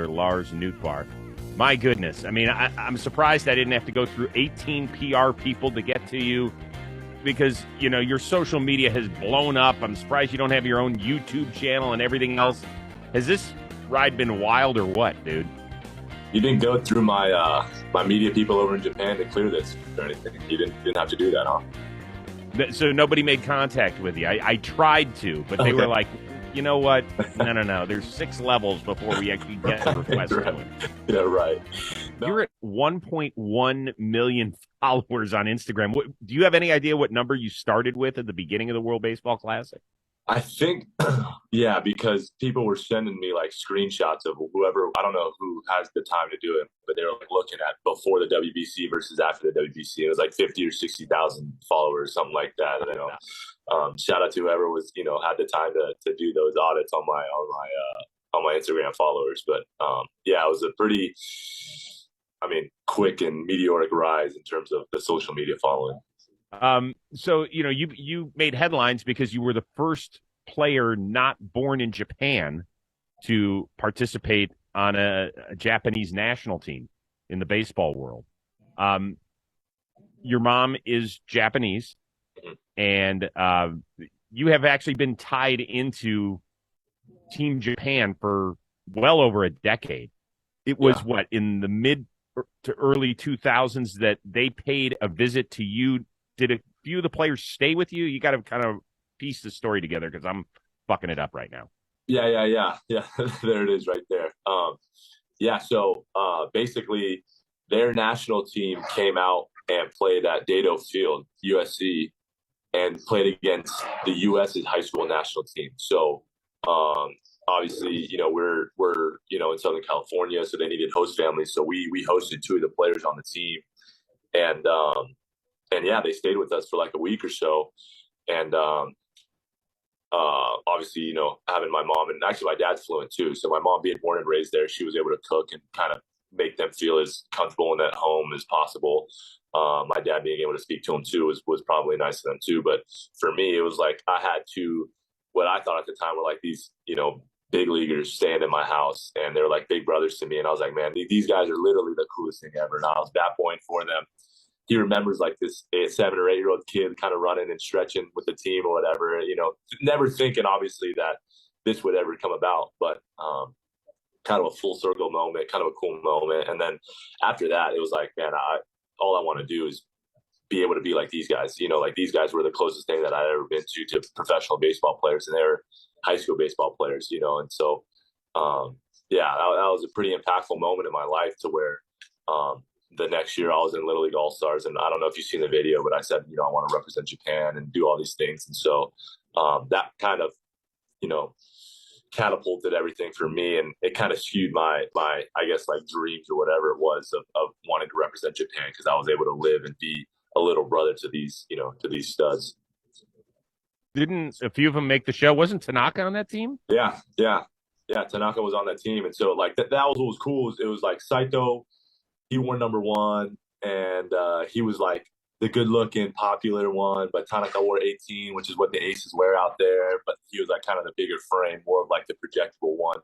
Lars Nootbaar. My goodness. I mean, I'm surprised I didn't have to go through 18 PR people to get to you because, you know, your social media has blown up. I'm surprised you don't have your own YouTube channel and everything else. Has this ride been wild or what, dude? You didn't go through my my media people over in Japan to clear this or anything. You didn't have to do that, huh? So nobody made contact with you. I tried to, but they were like, you know what? No. There's 6 levels before we actually get a request. Right. Yeah, right. No. You're at 1.1 million followers on Instagram. Do you have any idea what number you started with at the beginning of the World Baseball Classic? I think, yeah, because people were sending me like screenshots of whoever, I don't know who has the time to do it, but they were like looking at before the WBC versus after the WBC. It was like 50 or 60,000 followers, something like that. And, you know, shout out to whoever was, you know, had the time to do those audits on my Instagram followers. But yeah, it was a pretty, quick and meteoric rise in terms of the social media following. So, you know, you made headlines because you were the first player not born in Japan to participate on a Japanese national team in the baseball world. Your mom is Japanese, and you have actually been tied into Team Japan for well over a decade. It was in the mid to early 2000s that they paid a visit to you. Did a few of the players stay with you? You got to kind of piece the story together because I'm fucking it up right now. Yeah. There it is right there. So basically their national team came out and played at Dado Field, USC, and played against the US's high school national team. So obviously, you know, we're you know, in Southern California, so they needed host families. So we hosted 2 of the players on the team. And yeah, they stayed with us for like a week or so. And obviously, you know, having my mom, and actually my dad's fluent too. So my mom being born and raised there, she was able to cook and kind of make them feel as comfortable in that home as possible. My dad being able to speak to them too was probably nice to them too. But for me, it was like I had to, what I thought at the time were like these, you know, big leaguers staying in my house, and they're like big brothers to me. And I was like, man, these guys are literally the coolest thing ever. And I was bat boying for them. He remembers like this 7 or 8-year-old kid kind of running and stretching with the team or whatever, you know, never thinking obviously that this would ever come about, but kind of a full circle moment, kind of a cool moment. And then after that, it was like, man, all I want to do is be able to be like these guys, you know, like these guys were the closest thing that I'd ever been to professional baseball players, and they were high school baseball players, you know. And so, yeah, that was a pretty impactful moment in my life to where, the next year I was in Little League All-Stars, and I don't know if you've seen the video, but I said, you know, I want to represent Japan and do all these things. And so that kind of, you know, catapulted everything for me, and it kind of skewed my I guess like dreams or whatever it was of wanting to represent Japan, because I was able to live and be a little brother to these, you know, to these studs. Didn't a few of them make the show? Wasn't Tanaka on that team? Yeah. Tanaka was on that team, and so like that was what was cool. It was like Saito, he won number 1, and he was like the good-looking, popular one. But Tanaka wore 18, which is what the aces wear out there. But he was like kind of the bigger frame, more of like the projectable one.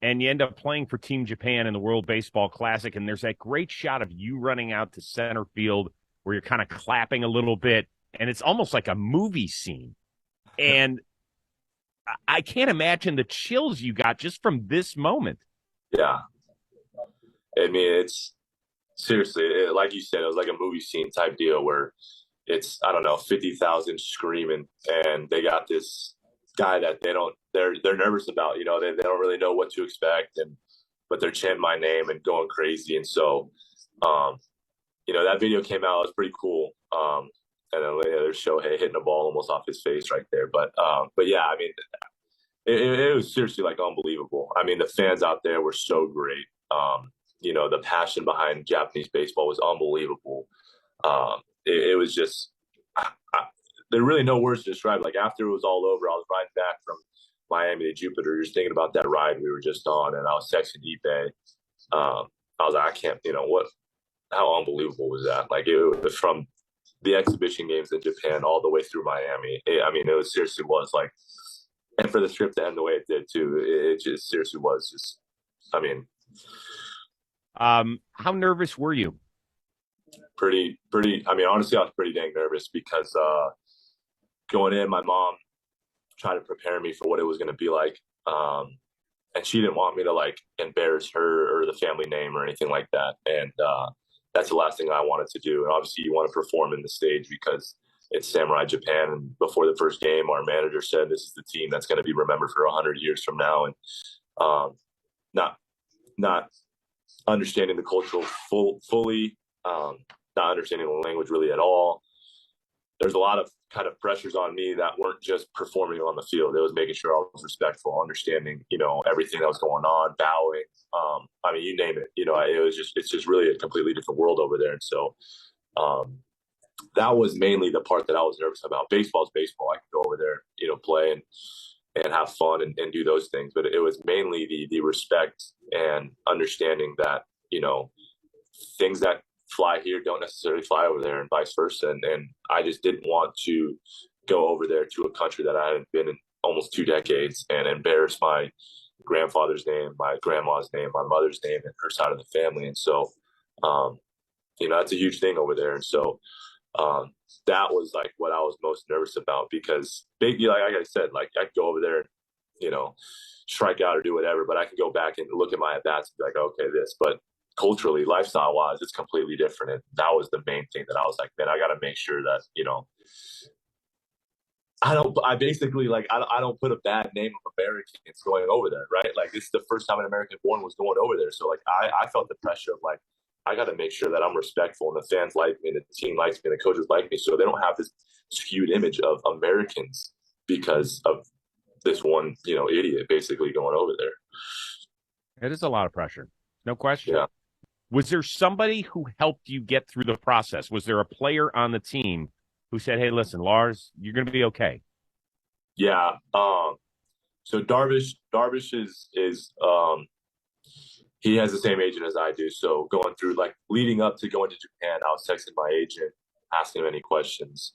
And you end up playing for Team Japan in the World Baseball Classic, and there's that great shot of you running out to center field where you're kind of clapping a little bit, and it's almost like a movie scene. And I can't imagine the chills you got just from this moment. Yeah. I mean, it's seriously, like you said, it was like a movie scene type deal where it's, I don't know, 50,000 screaming, and they got this guy that they're nervous about, you know, they don't really know what to expect, but they're chanting my name and going crazy. And so, you know, that video came out, it was pretty cool. And then there's Shohei hitting a ball almost off his face right there. But yeah, I mean, it was seriously like unbelievable. I mean, the fans out there were so great. You know, the passion behind Japanese baseball was unbelievable. It was just, there are really no words to describe. Like after it was all over, I was riding back from Miami to Jupiter, just thinking about that ride we were just on, and I was texting Ippei. I was like, I can't, you know, how unbelievable was that? Like it was from the exhibition games in Japan all the way through Miami. I mean, it was seriously was like, and for the trip to end the way it did too, it just seriously was just I mean, how nervous were you? pretty. I mean, honestly, I was pretty dang nervous because going in, my mom tried to prepare me for what it was going to be like. And she didn't want me to like embarrass her or the family name or anything like that. And that's the last thing I wanted to do. And obviously you want to perform in the stage because it's Samurai Japan. And before the first game, our manager said, this is the team that's going to be remembered for 100 years from now. And not understanding the cultural fully, not understanding the language really at all. There's a lot of kind of pressures on me that weren't just performing on the field. It was making sure I was respectful, understanding, everything that was going on, bowing. I mean, you name it, it's just really a completely different world over there. And so that was mainly the part that I was nervous about. Baseball's baseball. I could go over there, play and have fun and do those things. But it was mainly the respect and understanding that, things that fly here don't necessarily fly over there and vice versa. And I just didn't want to go over there to a country that I hadn't been in almost 2 decades and embarrass my grandfather's name, my grandma's name, my mother's name, and her side of the family. And so, that's a huge thing over there. And so that was like what I was most nervous about because like I said, like I could go over there and, strike out or do whatever, but I can go back and look at my at-bats and be like, okay, this, but culturally, lifestyle-wise, it's completely different. And that was the main thing that I was like, man, I got to make sure that, I don't put a bad name of Americans going over there, right? Like this is the first time an American born was going over there. So like I felt the pressure of like, I got to make sure that I'm respectful and the fans like me and the team likes me and the coaches like me. So they don't have this skewed image of Americans because of this one, idiot basically going over there. It is a lot of pressure. No question. Yeah. Was there somebody who helped you get through the process? Was there a player on the team who said, hey, listen, Lars, you're going to be okay? Yeah. So Darvish is he has the same agent as I do. So going through like leading up to going to Japan, I was texting my agent, asking him any questions.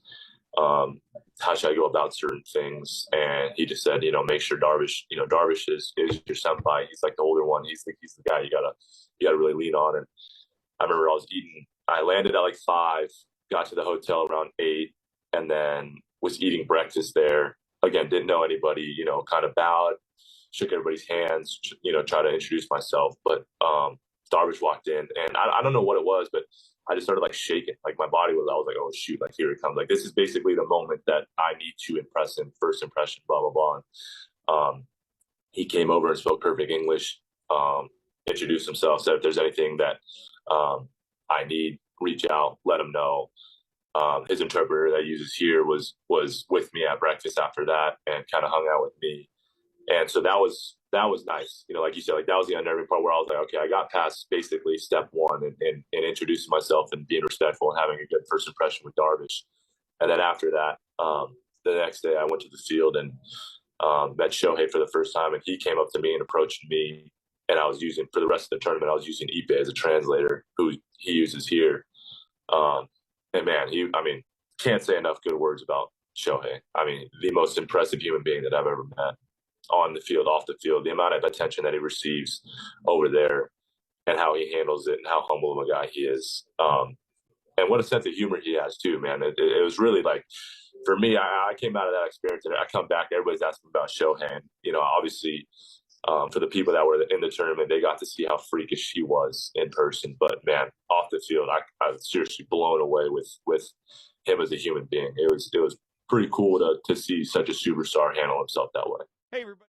How should I go about certain things? And he just said, make sure Darvish is your senpai. He's like the older one. He's the guy you gotta really lean on. And I remember I landed at like 5, got to the hotel around 8, and then was eating breakfast there. Again, didn't know anybody, kind of bowed, shook everybody's hands, try to introduce myself. But Darvish walked in, and I don't know what it was, but I just started like shaking. Like I was like, oh shoot, like here it comes. Like this is basically the moment that I need to impress him. First impression, blah, blah, blah. And, he came over and spoke perfect English, introduced himself, said if there's anything that I need, reach out, let him know. His interpreter that he uses here was with me at breakfast after that and kind of hung out with me. And so that was nice. Like you said, like that was the unnerving part where I was like, okay, I got past basically step 1 and introducing myself and being respectful and having a good first impression with Darvish. And then after that, the next day I went to the field and met Shohei for the first time, and he came up to me and approached me. And I was using, for the rest of the tournament, I was using Ipe as a translator, who he uses here. And man, can't say enough good words about Shohei. I mean, the most impressive human being that I've ever met. On the field, off the field, the amount of attention that he receives over there and how he handles it and how humble of a guy he is. And what a sense of humor he has too, man. It was really like, for me, I came out of that experience and I come back, everybody's asking about Shohei. Obviously, for the people that were in the tournament, they got to see how freakish he was in person. But man, off the field, I was seriously blown away with him as a human being. It was pretty cool to see such a superstar handle himself that way. Hey, everybody.